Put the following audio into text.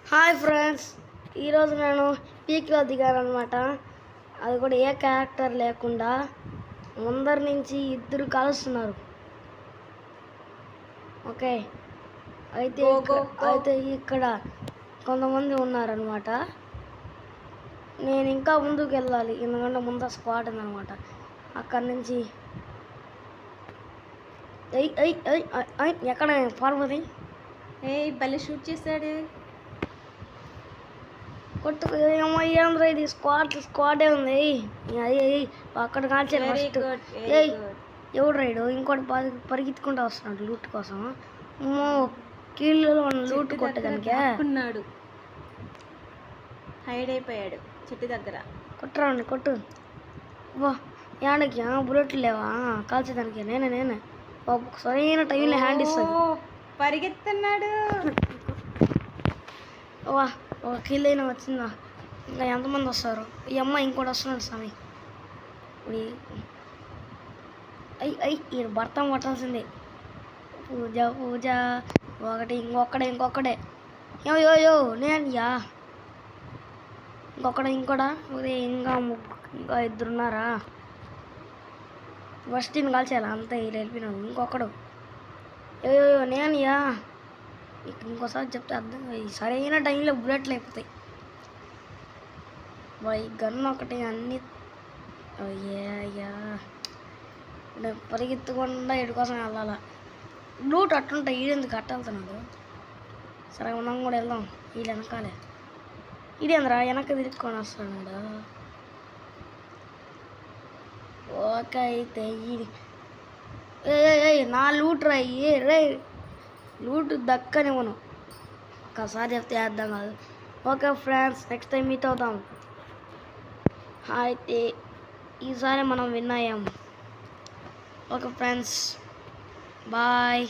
Hi friends, ఈరోజు నేను పీక్లో దిగానమాట. అది కూడా ఏ క్యారెక్టర్ లేకుండా ముందరి నుంచి ఇద్దరు కలుస్తున్నారు. ఓకే, అయితే ఇక్కడ కొంతమంది ఉన్నారనమాట. నేను ఇంకా ముందుకు వెళ్ళాలి, ఎందుకంటే ముందు స్క్వాడ్ ఉందనమాట. అక్కడి నుంచి ఎక్కడ పార్వతి భలే షూట్ చేశాడు. కొట్టు ఏంద్రా, ఇది స్క్వాడే ఉంది. అది అక్కడ కాల్చారు ఫస్ట్. ఎవడు రైడు ఇంకోటి పరిగెత్తుకుంటూ వస్తున్నాడు లూట్ కోసం. కీళ్ళలో లూట్ కొట్టడానికి హైడ్ అయిపోయాడు చెట్టు దగ్గర. కొట్టరండి, కొట్టు. వా యాడకి బుల్లెట్లు లేవా కాల్చేదానికి? నేనే సరైన టైంలో హ్యాండ్ ఇస్తాను. పరిగెత్తున్నాడు. వా ఒక కిల్ అయినా వచ్చిందా? ఇంకా ఎంతమంది వస్తారు? ఈ అమ్మాయి ఇంకోటి వస్తున్నాడు స్వామి. ఈ భర్త పట్టాల్సిందే. పూజ ఒకటి ఇంకొక్కడే యో నేను ఇంకోడా ఇంకా ఇద్దరున్నారా? ఫస్ట్ ఇన్ని కాల్చేయాలి అంతా ఇలా వెళ్ళిపోయినాడు. ఇంకొకడు యో నేను ఇంకోసారి చెప్తే అర్థం. సరైన టైంలో బుల్లెట్లు అయిపోతాయి. గన్ను ఒకటి అన్ని అయ్యా పరిగెత్తకుండా ఎడు కోసం వెళ్ళాలా? లూట్ అట్టుంటాయి. ఈడెందుకు కట్టెళ్తున్నాడు? సరే మనం కూడా వెళ్దాం. వీళ్ళు వెనకాలే. ఇదేంద్రా వెనక్కి తిరుక్కొని వస్తున్నాడు. ఓకే, అయితే ఇది నా లూట్ రే లూట్ దక్కనివ్వను. ఒకసారి చెప్తే వేద్దాం కాదు. Okay friends, next time meet అవుతాం. అయితే ఈసారి మనం విన్ అయ్యాం. Okay friends, bye.